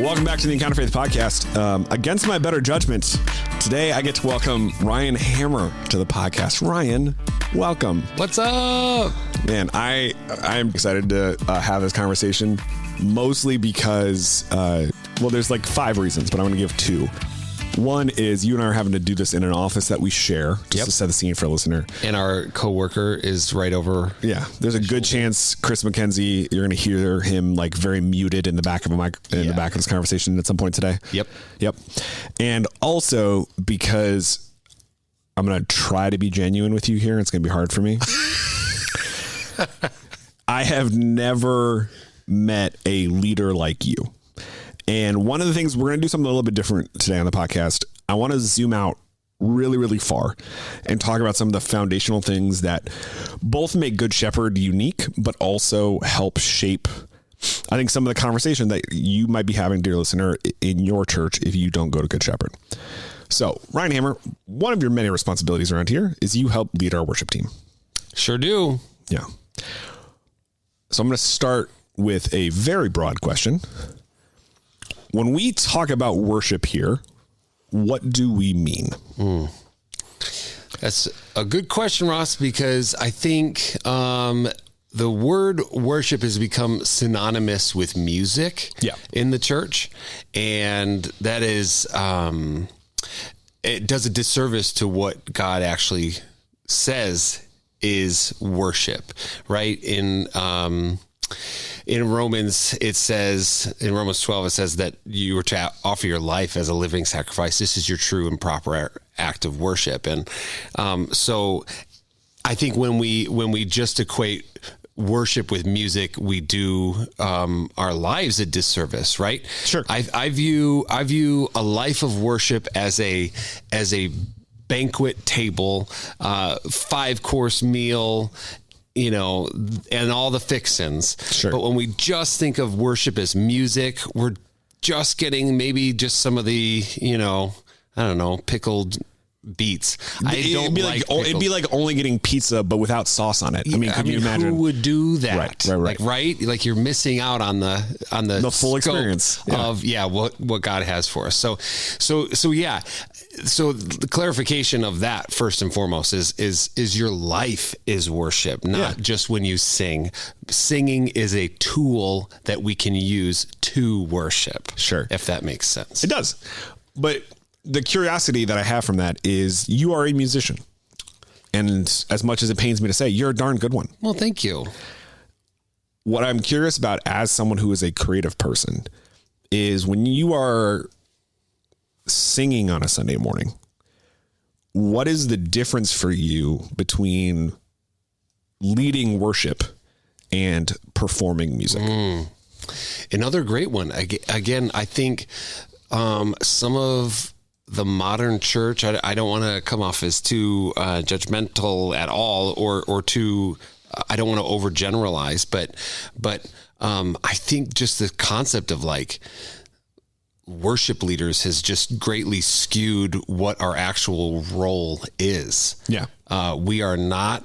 Welcome back to the Encounter Faith Podcast. Against my better judgment, today I get to welcome Ryan Hammer to the podcast. Ryan, welcome. What's up? Man, I am excited to have this conversation, mostly because, there's like 5 reasons, but I'm going to give 2. One is you and I are having to do this in an office that we share, just to set the scene for a listener. And our coworker is right over. Yeah, there's a good chance Chris McKenzie, you're going to hear him like very muted in the back of a mic, in the back of this conversation at some point today. Yep. And also because I'm going to try to be genuine with you here. It's going to be hard for me. I have never met a leader like you. And one of the things, we're going to do something a little bit different today on the podcast. I want to zoom out really, really far and talk about some of the foundational things that both make Good Shepherd unique, but also help shape, I think, some of the conversation that you might be having, dear listener, in your church if you don't go to Good Shepherd. So, Ryan Hammer, one of your many responsibilities around here is you help lead our worship team. Sure do. Yeah. So I'm going to start with a very broad question. When we talk about worship here, what do we mean? That's a good question, Ross, because I think the word worship has become synonymous with music in the church. And that is, it does a disservice to what God actually says is worship, right? In Romans, it says, in Romans 12, it says that you were to offer your life as a living sacrifice. This is your true and proper act of worship. And so I think when we just equate worship with music, we do our lives a disservice, right? Sure. I view a life of worship as a banquet table, 5-course meal, and all the fixins. Sure. But when we just think of worship as music, we're just getting maybe just some of the, pickled beets. It'd be like only getting pizza, but without sauce on it. Could you imagine? Who would do that? Right. Like you're missing out on the full experience of what God has for us. So yeah. So the clarification of that first and foremost is your life is worship, not just when you sing. Singing is a tool that we can use to worship. Sure. If that makes sense. It does. But the curiosity that I have from that is you are a musician. And as much as it pains me to say, you're a darn good one. Well, thank you. What I'm curious about as someone who is a creative person is when you are singing on a Sunday morning, what is the difference for you between leading worship and performing music? Another great one. Again, I think some of the modern church, I don't want to come off as too judgmental at all or too, I don't want to overgeneralize, but I think just the concept of like worship leaders has just greatly skewed what our actual role is. Yeah. We are not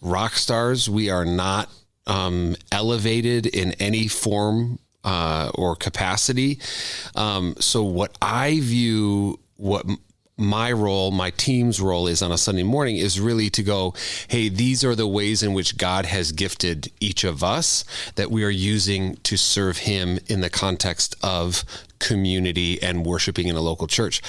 rock stars. We are not elevated in any form or capacity. So what I view, what my role, my team's role is on a Sunday morning is really to go, hey, these are the ways in which God has gifted each of us that we are using to serve him in the context of community and worshiping in a local church.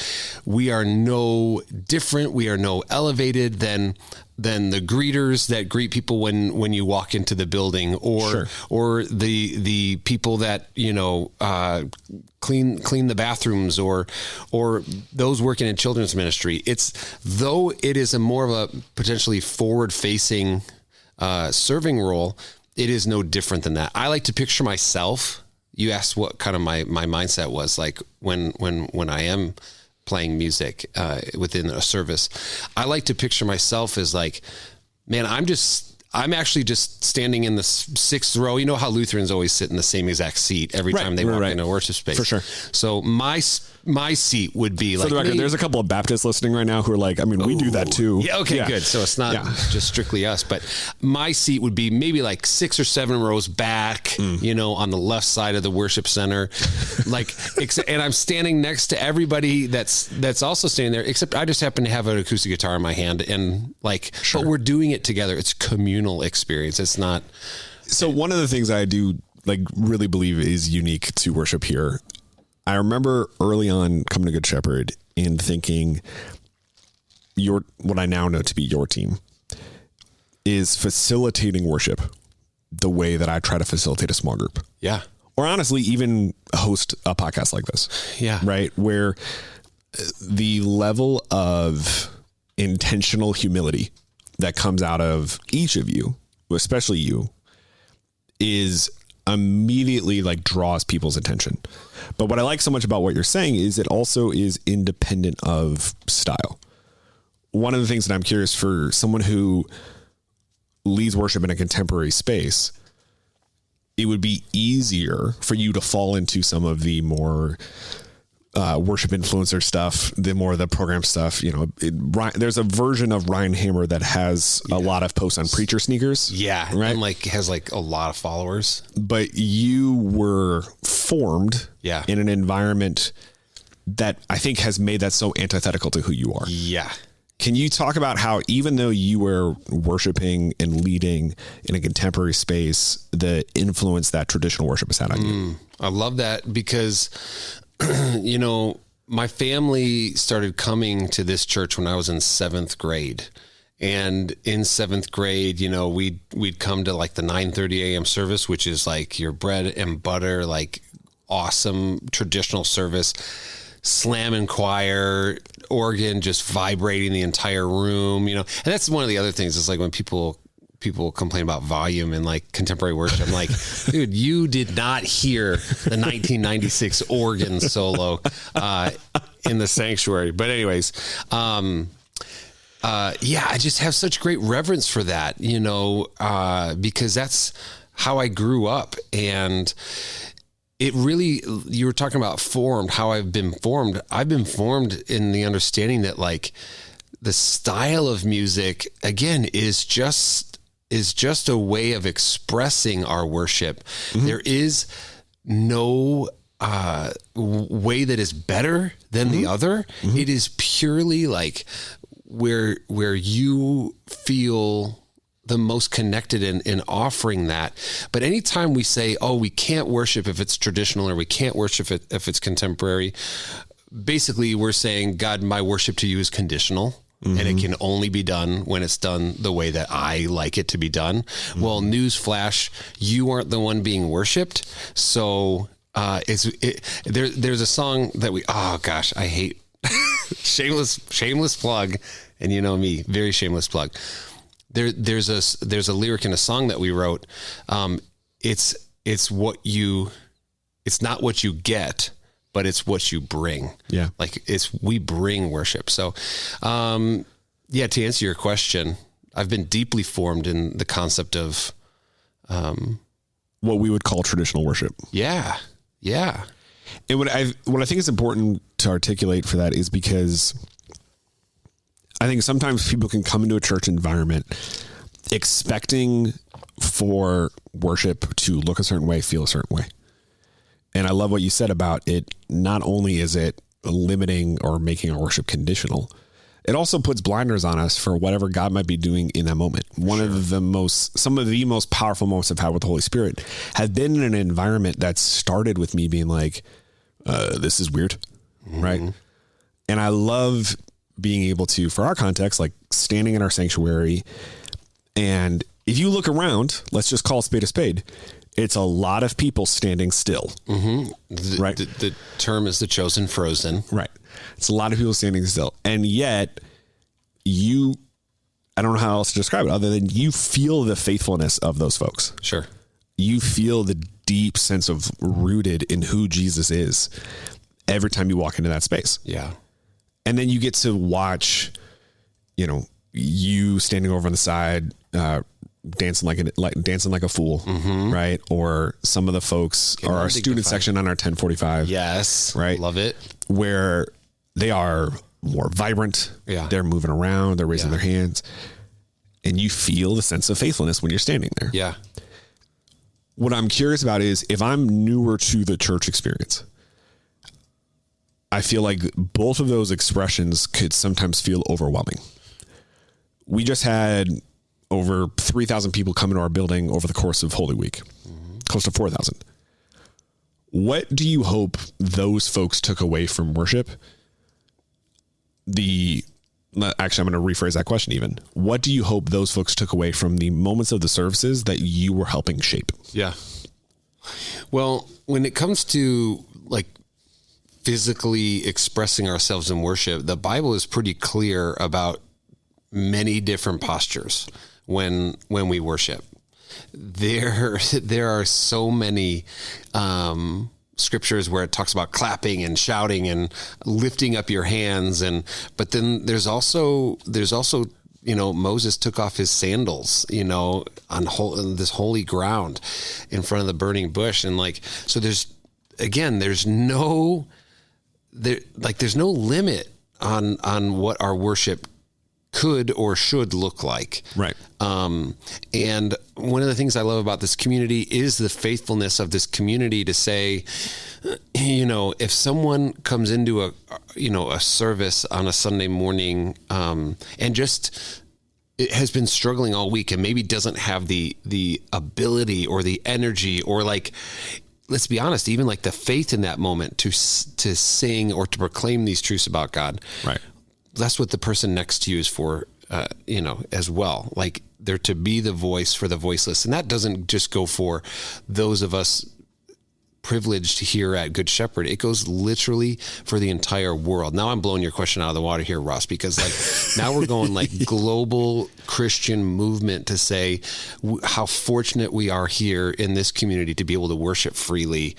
We are no different. We are no elevated than the greeters that greet people when you walk into the building, or the people that clean the bathrooms, or those working in children's ministry. Though it is a more of a potentially forward facing serving role, it is no different than that. I like to picture myself. You asked what kind of my mindset was like when I am playing music within a service. I like to picture myself as like, man, I'm actually just standing in the 6th row. You know how Lutherans always sit in the same exact seat every time they walk into a worship space. For sure. So my my seat would be For like, the record, there's a couple of Baptists listening right now who are like, I mean, we do that too. Yeah. Okay, good. So it's not just strictly us, but my seat would be maybe like 6 or 7 rows back, on the left side of the worship center. And I'm standing next to everybody that's also standing there, except I just happen to have an acoustic guitar in my hand and but we're doing it together. It's a communal experience. It's not. So one of the things I do really believe is unique to worship here. I remember early on coming to Good Shepherd and thinking what I now know to be your team is facilitating worship the way that I try to facilitate a small group. Yeah. Or honestly, even host a podcast like this. Yeah. Right. Where the level of intentional humility that comes out of each of you, especially you, is immediately draws people's attention. But what I like so much about what you're saying is it also is independent of style. One of the things that I'm curious for someone who leads worship in a contemporary space, it would be easier for you to fall into some of the more worship influencer stuff, the program stuff. There's a version of Ryan Hammer that has a lot of posts on preacher sneakers. Yeah. Right. And has a lot of followers. But you were formed in an environment that I think has made that so antithetical to who you are. Yeah. Can you talk about how, even though you were worshiping and leading in a contemporary space, the influence that traditional worship has had on you? I love that because my family started coming to this church when I was in 7th grade. And in 7th grade, we'd come to the 9:30 a.m. service, which is your bread and butter, awesome traditional service, slamming choir, organ just vibrating the entire room, and that's one of the other things is when people complain about volume in contemporary worship. I'm like, dude, you did not hear the 1996 organ solo in the sanctuary. But anyways, I just have such great reverence for that, because that's how I grew up. And it really, you were talking about how I've been formed. I've been formed in the understanding that the style of music, again, is just a way of expressing our worship. Mm-hmm. There is no way that is better than the other. Mm-hmm. It is purely where you feel the most connected in offering that. But anytime we say, we can't worship if it's traditional or we can't worship if it's contemporary, basically we're saying, God, my worship to you is conditional. Mm-hmm. And it can only be done when it's done the way that I like it to be done. Mm-hmm. Well, newsflash, you aren't the one being worshiped. So there's a song that I hate. shameless plug. And you know me, very shameless plug. There's a lyric in a song that we wrote. It's not what you get, but it's what you bring. Yeah. We bring worship. So, to answer your question, I've been deeply formed in the concept of, what we would call traditional worship. Yeah. Yeah. And what I think is important to articulate for that is because I think sometimes people can come into a church environment expecting for worship to look a certain way, feel a certain way. And I love what you said about it. Not only is it limiting or making our worship conditional, it also puts blinders on us for whatever God might be doing in that moment. Some of the most powerful moments I've had with the Holy Spirit have been in an environment that started with me being like, this is weird. Mm-hmm. Right. And I love being able to, for our context, standing in our sanctuary. And if you look around, let's just call a spade, it's a lot of people standing still. Mm-hmm. Right. The term is the chosen frozen. Right. It's a lot of people standing still. And yet I don't know how else to describe it other than you feel the faithfulness of those folks. Sure. You feel the deep sense of rooted in who Jesus is every time you walk into that space. Yeah. And then you get to watch, you standing over on the side, dancing like a fool, right? Or some of the folks are our student section on our 1045. Yes. Right. Love it. Where they are more vibrant. Yeah. They're moving around. They're raising their hands. And you feel the sense of faithfulness when you're standing there. Yeah. What I'm curious about is if I'm newer to the church experience, I feel like both of those expressions could sometimes feel overwhelming. We just had over 3,000 people come into our building over the course of Holy Week, close to 4,000. What do you hope those folks took away from worship? Actually, I'm going to rephrase that question even. What do you hope those folks took away from the moments of the services that you were helping shape? Yeah. Well, when it comes to like physically expressing ourselves in worship, the Bible is pretty clear about many different postures when we worship. There are so many scriptures where it talks about clapping and shouting and lifting up your hands, but then there's also Moses took off his sandals, on this holy ground in front of the burning bush, and so there's no limit on what our worship could or should look like. Right. And one of the things I love about this community is the faithfulness of this community to say, if someone comes into a service on a Sunday morning, and just it has been struggling all week and maybe doesn't have the ability or the energy or let's be honest, even the faith in that moment to sing or to proclaim these truths about God. Right. That's what the person next to you is for, as well. They're to be the voice for the voiceless. And that doesn't just go for those of us privileged here at Good Shepherd. It goes literally for the entire world. Now I'm blowing your question out of the water here, Ross, because now we're going global Christian movement to say how fortunate we are here in this community to be able to worship freely.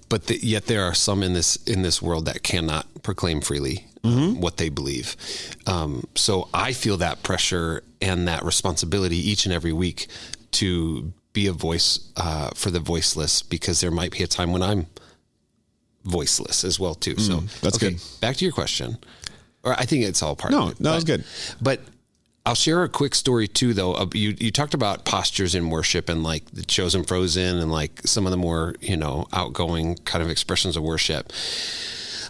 But yet there are some in this world that cannot proclaim freely what they believe. So I feel that pressure and that responsibility each and every week to be a voice for the voiceless, because there might be a time when I'm voiceless as well too. So that's good. Back to your question, or I think it's all part of it. No, that's good. But I'll share a quick story too, though. You talked about postures in worship and the chosen frozen and some of the more, outgoing kind of expressions of worship.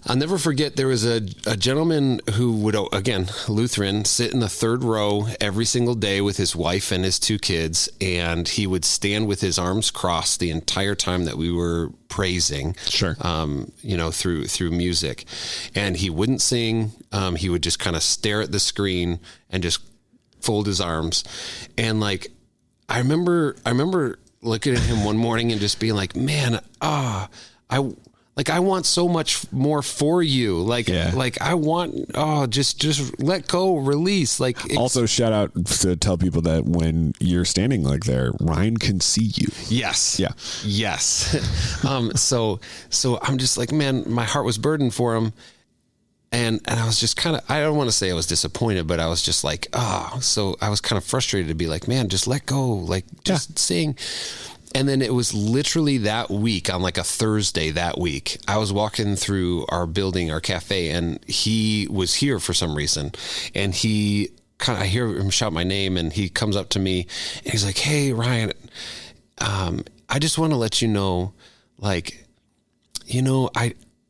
I'll never forget there was a gentleman who would, again, Lutheran, sit in the third row every single day with his wife and his 2 kids. And he would stand with his arms crossed the entire time that we were praising, sure. Through music. And he wouldn't sing. He would just kind of stare at the screen and just fold his arms. And I remember looking at him one morning and just being like, man, I want so much more for you. I want, just let go, release. Also shout out to tell people that when you're standing there, Ryan can see you. Yes. Yeah. Yes. So I'm just man, my heart was burdened for him. And I was just I don't want to say I was disappointed, but I was just so I was kind of frustrated to be man, just let go, sing. And then it was literally that week on a Thursday that week, I was walking through our building, our cafe, and he was here for some reason. And I hear him shout my name, and he comes up to me and he's like, "Hey, Ryan, I just want to let you know,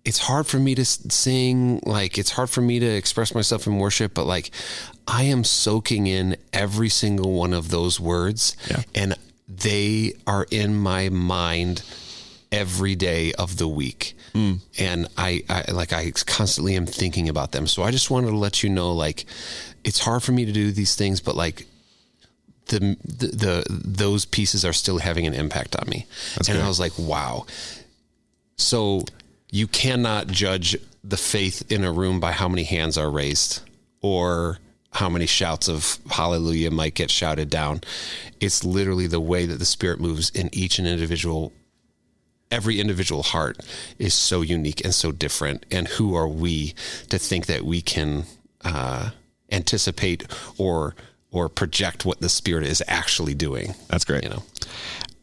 it's hard for me to sing, it's hard for me to express myself in worship, but I am soaking in every single one of those words." Yeah. And they are in my mind every day of the week. And I constantly am thinking about them. So I just wanted to let you know, it's hard for me to do these things, but those pieces are still having an impact on me. That's and good. I was like, wow. So you cannot judge the faith in a room by how many hands are raised or how many shouts of hallelujah might get shouted down. It's literally the way that the Spirit moves in every individual heart is so unique and so different. And who are we to think that we can anticipate or or project what the Spirit is actually doing. That's great.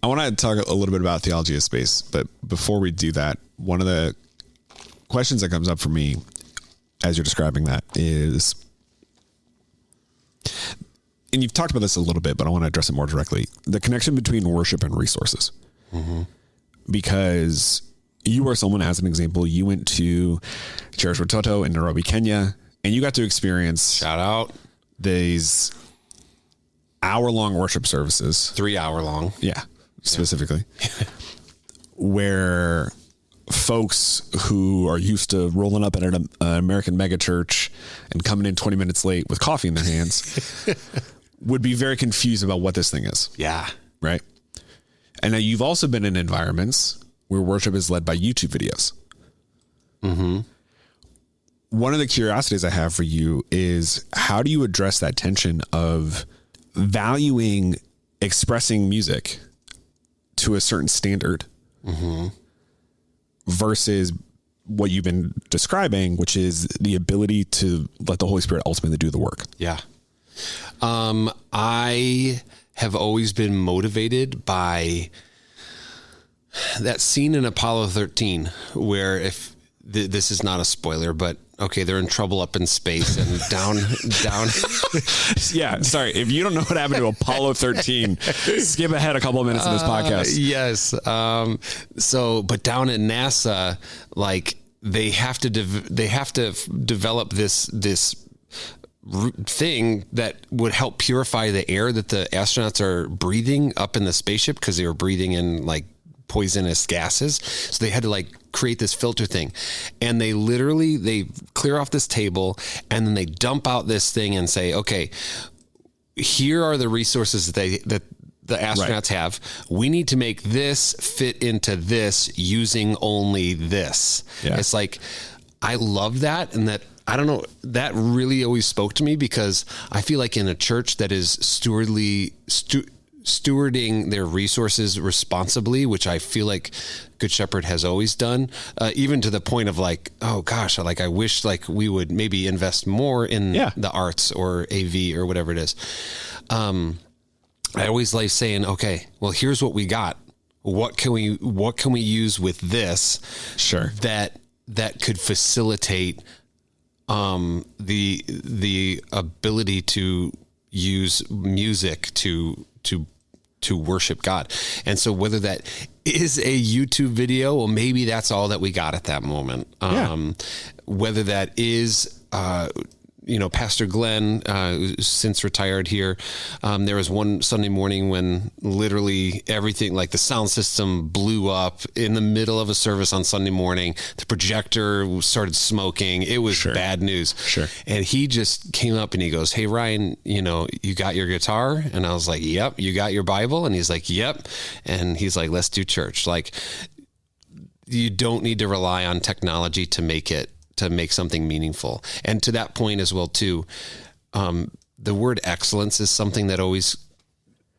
I want to talk a little bit about theology of space, but before we do that, one of the questions that comes up for me as you're describing that is, and you've talked about this a little bit, but I want to address it more directly, the connection between worship and resources. Because you are someone, as an example, you went to Cherish Watoto in Nairobi, Kenya, and you got to experience, shout out, these hour-long worship services. 3 hour long. Yeah, specifically. Where folks who are used to rolling up at an American megachurch and coming in 20 minutes late with coffee in their hands would be very confused about what this thing is. Yeah. Right. And now you've also been in environments where worship is led by YouTube videos. One of the curiosities I have for you is, how do you address that tension of valuing expressing music to a certain standard versus what you've been describing, which is the ability to let the Holy Spirit ultimately do the work? Yeah. I have always been motivated by that scene in Apollo 13 where, if this is not a spoiler, but okay, they're in trouble up in space and down. Yeah. Sorry. If you don't know what happened to Apollo 13, skip ahead a couple of minutes in this podcast. Yes. But down at NASA, like they have to develop this thing that would help purify the air that the astronauts are breathing up in the spaceship, because they were breathing in like poisonous gases. So they had to like create this filter thing, and they clear off this table and then they dump out this thing and say, okay, here are the resources that the astronauts have. We need to make this fit into this using only this. Yeah. It's like, I love that. And that, I don't know, that really always spoke to me, because I feel like in a church that is stewarding their resources responsibly, which I feel like Good Shepherd has always done, even to the point of like, oh gosh, like I wish like we would maybe invest more in the arts or AV or whatever it is. I always like saying, okay, well, here's what we got. What can we use with this? Sure. That could facilitate the ability to use music to worship God. And so whether that is a YouTube video, well, maybe that's all that we got at that moment. Whether that is, Pastor Glenn, who's since retired here, there was one Sunday morning when literally everything, like the sound system blew up in the middle of a service on Sunday morning. The projector started smoking. It was bad news. Sure. And he just came up and he goes, "Hey, Ryan, you got your guitar?" And I was like, "Yep." "You got your Bible?" And he's like, "Yep." And he's like, "Let's do church." Like, you don't need to rely on technology to make something meaningful. And to that point as well too, the word excellence is something that always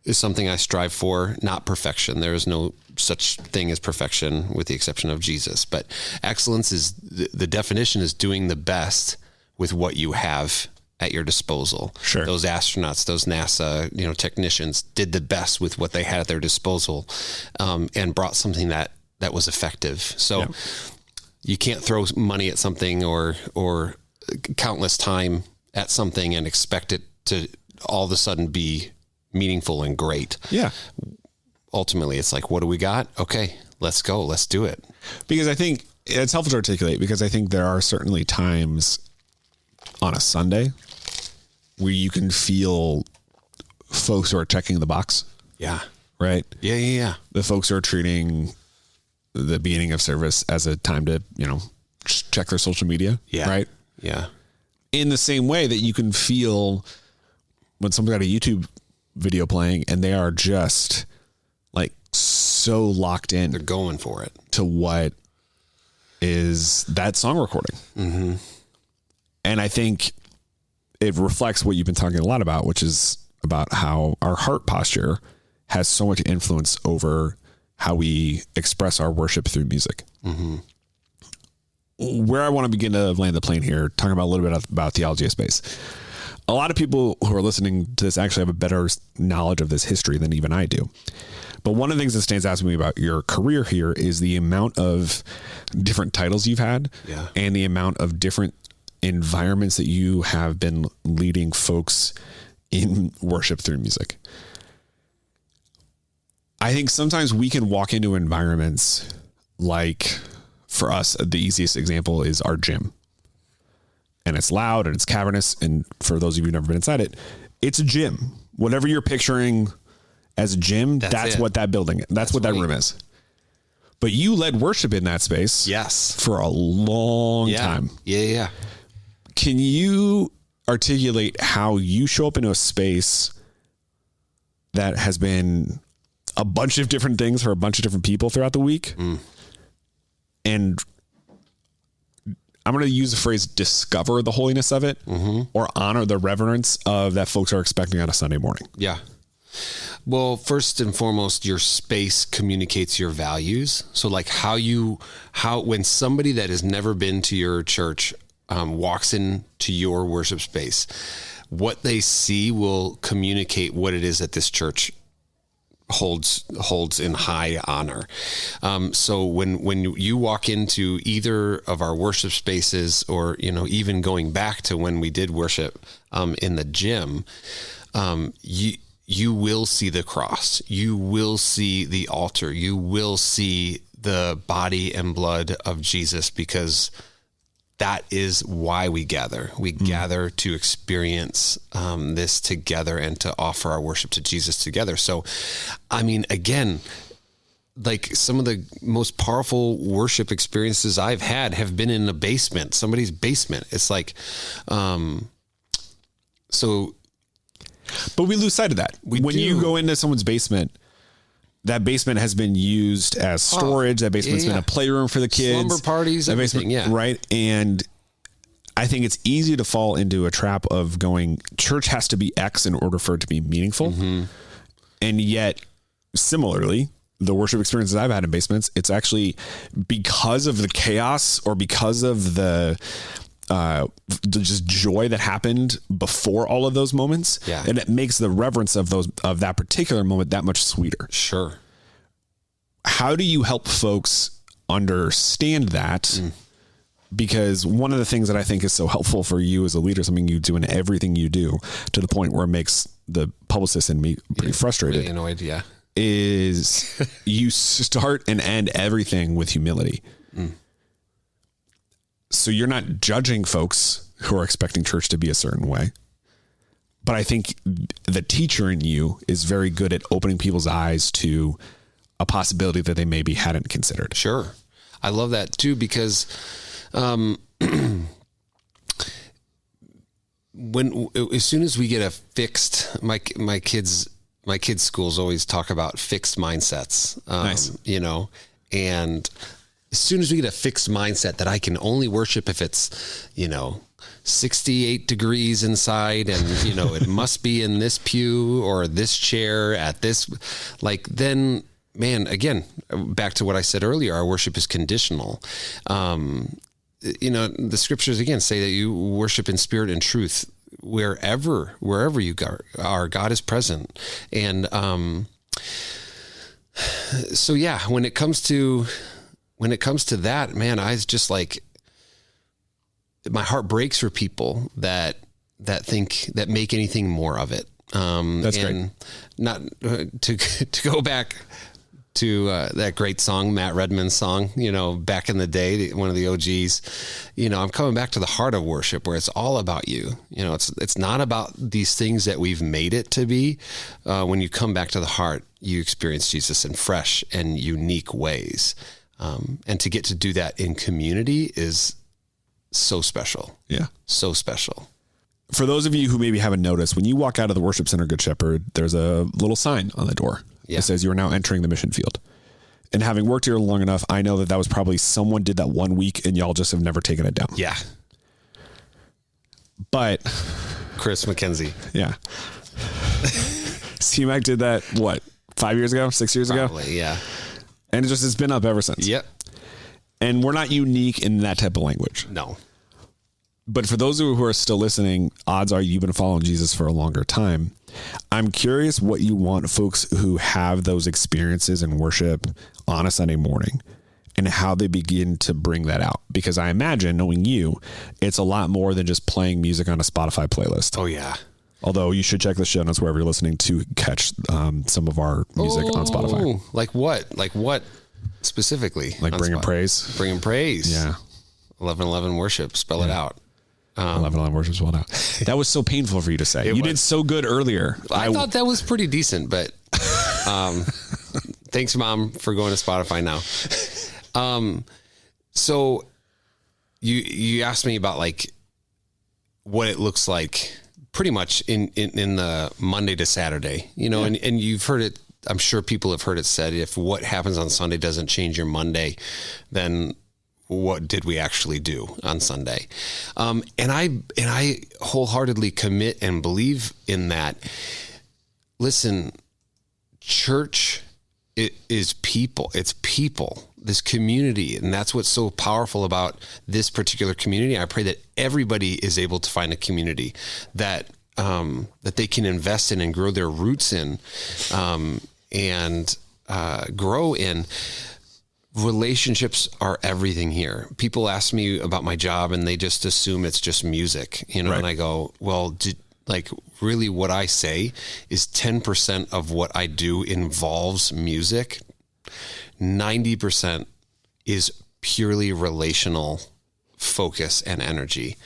is something I strive for, not perfection. There is no such thing as perfection with the exception of Jesus, but excellence is the definition is doing the best with what you have at your disposal. Sure. Those astronauts, those NASA, technicians did the best with what they had at their disposal, and brought something that was effective. So you can't throw money at something or countless time at something and expect it to all of a sudden be meaningful and great. Yeah. Ultimately, it's like, what do we got? Okay, let's go. Let's do it. Because I think it's helpful to articulate, because I think there are certainly times on a Sunday where you can feel folks who are checking the box. Yeah. Right? Yeah. The folks who are treating the beginning of service as a time to, check their social media. Yeah. Right. Yeah. In the same way that you can feel when someone's got a YouTube video playing and they are just like so locked in. They're going for it to what is that song recording. Mm-hmm. And I think it reflects what you've been talking a lot about, which is about how our heart posture has so much influence over how we express our worship through music. Mm-hmm. Where I want to begin to land the plane here, talking about a little bit about theology of space. a lot of people who are listening to this actually have a better knowledge of this history than even I do. But one of the things that stands out to me about your career here is the amount of different titles you've had and the amount of different environments that you have been leading folks in worship through music. I think sometimes we can walk into environments like, for us, the easiest example is our gym. And it's loud and it's cavernous. And for those of you who've never been inside it, it's a gym. Whatever you're picturing as a gym, that's what that building is. That's what that room is. But you led worship in that space. Yes. For a long time. Yeah. Can you articulate how you show up into a space that has been a bunch of different things for a bunch of different people throughout the week? And I'm going to use the phrase discover the holiness of it or honor the reverence of that folks are expecting on a Sunday morning. Yeah. Well, first and foremost, your space communicates your values. So like when somebody that has never been to your church walks into your worship space, what they see will communicate what it is that this church holds in high honor. So when you walk into either of our worship spaces, or, even going back to when we did worship in the gym, you will see the cross, you will see the altar, you will see the body and blood of Jesus, because that is why we gather. We gather to experience this together and to offer our worship to Jesus together. So, I mean, again, like some of the most powerful worship experiences I've had have been in the basement, somebody's basement. It's like, but we lose sight of that. When you go into someone's basement, that basement has been used as storage. That basement's been a playroom for the kids. Slumber parties, everything, right? And I think it's easy to fall into a trap of going, church has to be X in order for it to be meaningful. And yet, similarly, the worship experiences I've had in basements, it's actually because of the chaos or because of the just joy that happened before all of those moments. And it makes the reverence of that particular moment that much sweeter. Sure. How do you help folks understand that? Because one of the things that I think is so helpful for you as a leader, something you do in everything you do, to the point where it makes the publicist and me pretty frustrated, really annoyed, is you start and end everything with humility. So you're not judging folks who are expecting church to be a certain way. But I think the teacher in you is very good at opening people's eyes to a possibility that they maybe hadn't considered. Sure. I love that too, because as soon as we get a fixed, my kids' schools always talk about fixed mindsets, nice. And as soon as we get a fixed mindset that I can only worship if it's, 68 degrees inside and, it must be in this pew or this chair at this, then, man, again, back to what I said earlier, our worship is conditional. The scriptures again say that you worship in spirit and truth wherever you are, God is present. And, so yeah, when it comes to that, man, I was just like, my heart breaks for people that make anything more of it. That's great. Not to go back to that great song, Matt Redman's song, back in the day, one of the OGs, I'm coming back to the heart of worship where it's all about you. It's not about these things that we've made it to be. When you come back to the heart, you experience Jesus in fresh and unique ways. And to get to do that in community is so special. Yeah. So special. For those of you who maybe haven't noticed, when you walk out of the worship center, Good Shepherd, there's a little sign on the door that says you are now entering the mission field. And having worked here long enough, I know that was probably someone did that one week and y'all just have never taken it down. Yeah. But Chris McKenzie. Yeah. C-Mac did that, 5 years ago, 6 years Probably, ago? Yeah. And it's been up ever since. Yep. And we're not unique in that type of language. No. But for those who are still listening, odds are you've been following Jesus for a longer time. I'm curious what you want folks who have those experiences in worship on a Sunday morning and how they begin to bring that out. Because I imagine, knowing you, it's a lot more than just playing music on a Spotify playlist. Oh, yeah. Although you should check the show notes wherever you're listening to catch some of our music on Spotify. Like what? Like what specifically? Like Bringing Praise. Bringing Praise. Yeah. 11:11 worship. Spell it out. 11:11 worship. Spell it out. That was so painful for you to say. You did so good earlier. I thought that was pretty decent, but thanks, Mom, for going to Spotify now. So you asked me about like what it looks like pretty much in the Monday to Saturday, you know, and you've heard it. I'm sure people have heard it said, if what happens on Sunday doesn't change your Monday, then what did we actually do on Sunday? And I wholeheartedly commit and believe in that. Listen, church, it is people. It's people, this community. And that's what's so powerful about this particular community. I pray that everybody is able to find a community that they can invest in and grow their roots in, and grow in. Relationships are everything here. People ask me about my job and they just assume it's just music, you know, right. And I go, well, really what I say is 10% of what I do involves music. 90% is purely relational focus and energy.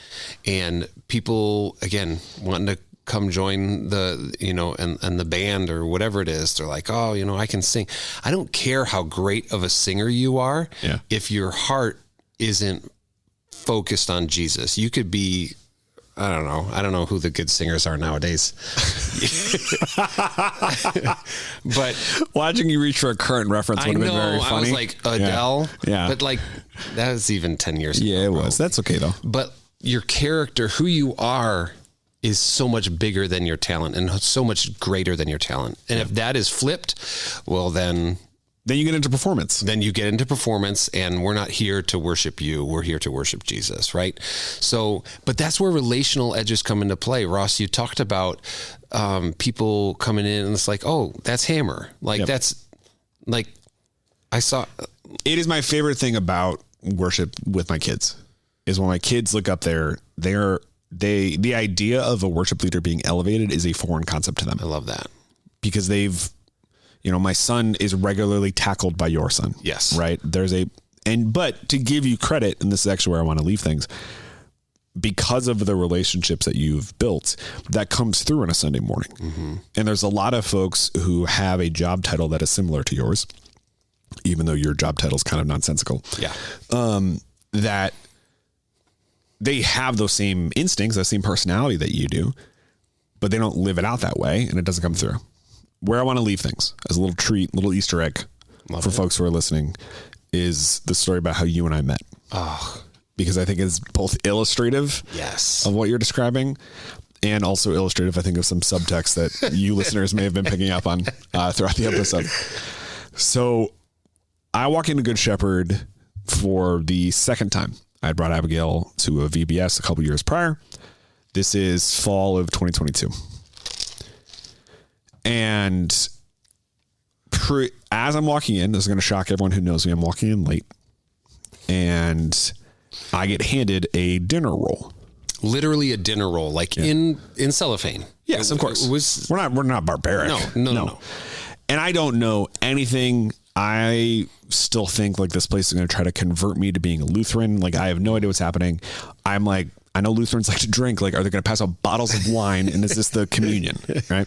And people, again, wanting to come join the, you know, and the band or whatever it is, they're like, oh, you know, I can sing. I don't care how great of a singer you are. Yeah. If your heart isn't focused on Jesus, you could be, I don't know who the good singers are nowadays. But watching you reach for a current reference would have been very funny. I was like Adele. Yeah. But like, that was even 10 years ago. Yeah, it was. That's okay though. But your character, who you are, is so much bigger than your talent and so much greater than your talent. And if that is flipped, well, then you get into performance. Then you get into performance, and we're not here to worship you. We're here to worship Jesus, right? So, but that's where relational edges come into play. Ross, you talked about people coming in and it's like, oh, that's Hammer. Like that's like, I saw. It is my favorite thing about worship with my kids is when my kids look up there, the idea of a worship leader being elevated is a foreign concept to them. I love that. Because you know, my son is regularly tackled by your son. Yes. Right. But to give you credit, and this is actually where I want to leave things, because of the relationships that you've built, that comes through on a Sunday morning. Mm-hmm. And there's a lot of folks who have a job title that is similar to yours, even though your job title is kind of nonsensical. Yeah. That they have those same instincts, that same personality that you do, but they don't live it out that way, and it doesn't come through. Where I want to leave things as a little treat, little Easter egg for folks who are listening, is the story about how you and I met. Oh, because I think it's both illustrative of what you're describing, and also illustrative, I think, of some subtext that you listeners may have been picking up on throughout the episode. So I walk into Good Shepherd for the second time. I brought Abigail to a VBS a couple years prior. This is fall of 2022. And as I'm walking in, this is going to shock everyone who knows me, I'm walking in late, and I get handed a dinner roll. Literally a dinner roll, like in cellophane. Yes, of course. We're not barbaric. No. And I don't know anything. I still think like this place is going to try to convert me to being a Lutheran. Like, I have no idea what's happening. I'm like, I know Lutherans like to drink. Like, are they going to pass out bottles of wine? And is this the communion? Right.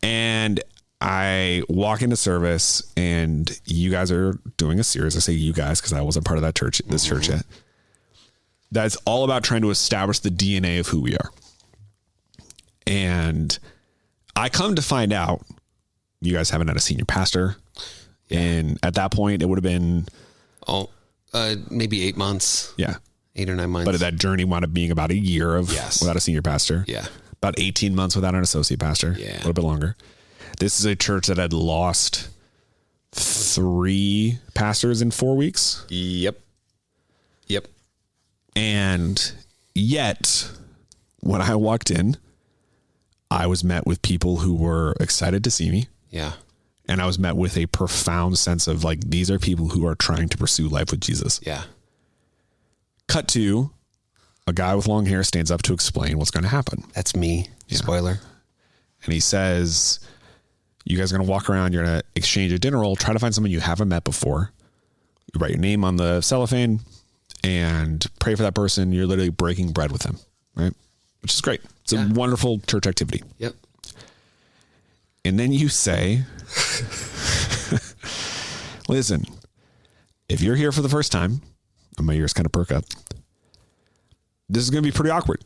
And I walk into service, and you guys are doing a series. I say you guys because I wasn't part of that church, this church yet. That's all about trying to establish the DNA of who we are. And I come to find out you guys haven't had a senior pastor. Yeah. And at that point, it would have been maybe 8 months. Yeah. 8 or 9 months. But that journey wound up being about a year without a senior pastor. Yeah. About 18 months without an associate pastor. Yeah. A little bit longer. This is a church that had lost 3 pastors in 4 weeks. Yep. And Yet, when I walked in, I was met with people who were excited to see me. Yeah. And I was met with a profound sense of like, these are people who are trying to pursue life with Jesus. Yeah. Cut to a guy with long hair stands up to explain what's going to happen. That's me. Yeah. Spoiler. And he says, you guys are going to walk around. You're going to exchange a dinner roll. Try to find someone you haven't met before. You write your name on the cellophane and pray for that person. You're literally breaking bread with them, right? Which is great. It's a wonderful church activity. Yep. And then you say, listen, if you're here for the first time, and my ears kind of perk up, this is going to be pretty awkward.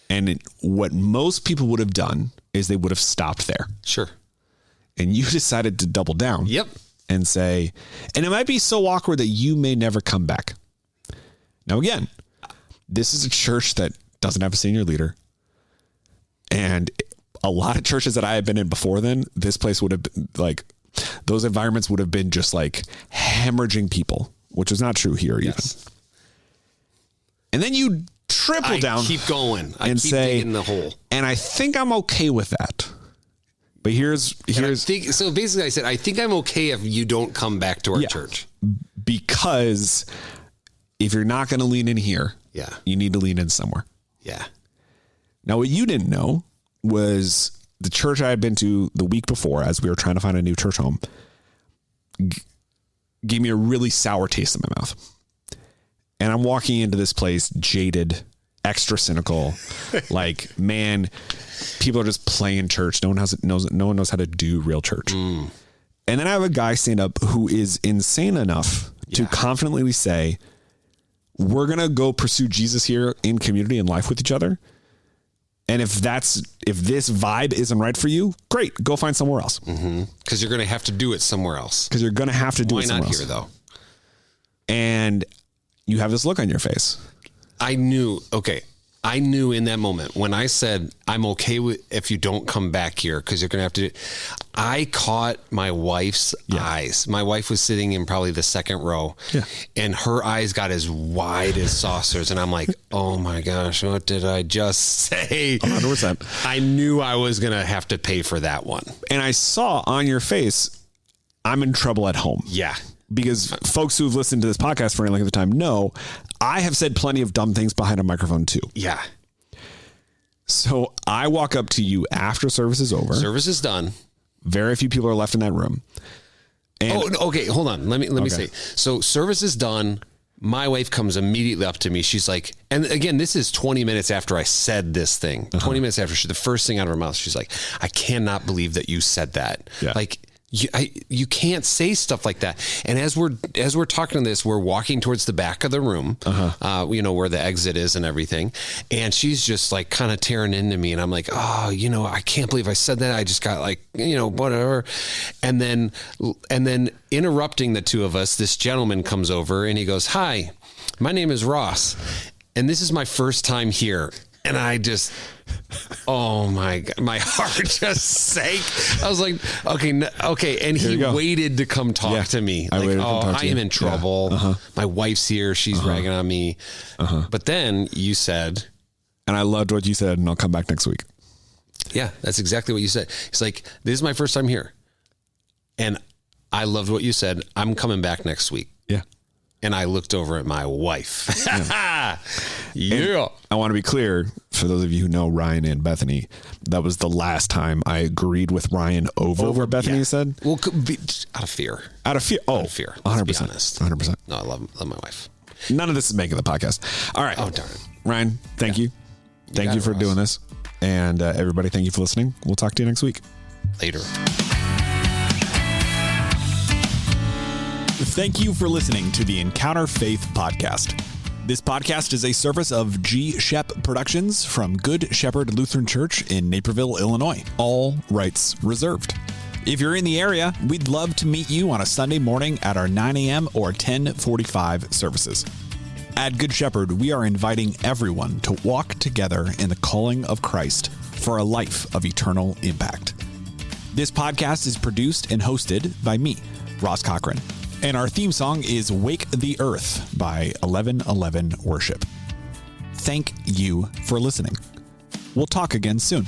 And what most people would have done is they would have stopped there. Sure. And you decided to double down. Yep. And say, and it might be so awkward that you may never come back. Now, again, this is a church that doesn't have a senior leader. And a lot of churches that I have been in before then, this place would have been like, those environments would have been just like hemorrhaging people, which is not true here even. And then you triple down. Keep going. I and keep say, digging the hole. And I think I'm okay with that. But here's so basically I said, I think I'm okay if you don't come back to our church. Because if you're not going to lean in here, you need to lean in somewhere. Yeah. Now, what you didn't know was the church I had been to the week before, as we were trying to find a new church home, gave me a really sour taste in my mouth. And I'm walking into this place jaded, extra cynical, like, man, people are just playing church. No one knows how to do real church. And then I have a guy stand up who is insane enough to confidently say, we're going to go pursue Jesus here in community and life with each other. And if this vibe isn't right for you, great, go find somewhere else. Because you're going to have to do it somewhere else. Because you're going to have to do it somewhere else. Why not here, though? And you have this look on your face. I knew in that moment when I said, I'm okay with if you don't come back here because you're going to have to I caught my wife's eyes. My wife was sitting in probably the second row and her eyes got as wide as saucers. And I'm like, oh my gosh, what did I just say? 100%. I knew I was going to have to pay for that one. And I saw on your face, I'm in trouble at home. Yeah. Because folks who've listened to this podcast for any length of time know I have said plenty of dumb things behind a microphone too. Yeah. So I walk up to you after service is over. Service is done. Very few people are left in that room. And okay. Hold on. Let me say. So service is done. My wife comes immediately up to me. She's like, and again, this is 20 minutes after I said this thing. 20 minutes after the first thing out of her mouth, she's like, I cannot believe that you said that. Yeah. Like, you can't say stuff like that. And as we're talking to this, we're walking towards the back of the room, where the exit is and everything. And she's just like kind of tearing into me. And I'm like, I can't believe I said that. I just got like, whatever. And then interrupting the two of us, this gentleman comes over and he goes, hi, my name is Ross. And this is my first time here. And I just, oh my God, my heart just sank. I was like, okay. And he waited to come talk to me. Like, I am in trouble. Yeah. My wife's here. She's ragging on me. But then you said, and I loved what you said, and I'll come back next week. Yeah, that's exactly what you said. It's like, this is my first time here. And I loved what you said. I'm coming back next week. Yeah. And I looked over at my wife. Yeah. I want to be clear, for those of you who know Ryan and Bethany, that was the last time I agreed with Ryan over what Bethany said. Well, out of fear. Out of fear. Oh, out of fear. 100%. 100%. No, I love my wife. None of this is making the podcast. All right. Oh, darn it. Ryan, thank you. Thank you for doing this. And everybody, thank you for listening. We'll talk to you next week. Later. Thank you for listening to the Encounter Faith podcast. This podcast is a service of G. Shep Productions from Good Shepherd Lutheran Church in Naperville, Illinois. All rights reserved. If you're in the area, we'd love to meet you on a Sunday morning at our 9 a.m. or 10:45 services. At Good Shepherd, we are inviting everyone to walk together in the calling of Christ for a life of eternal impact. This podcast is produced and hosted by me, Ross Cochran. And our theme song is Wake the Earth by 1111 Worship. Thank you for listening. We'll talk again soon.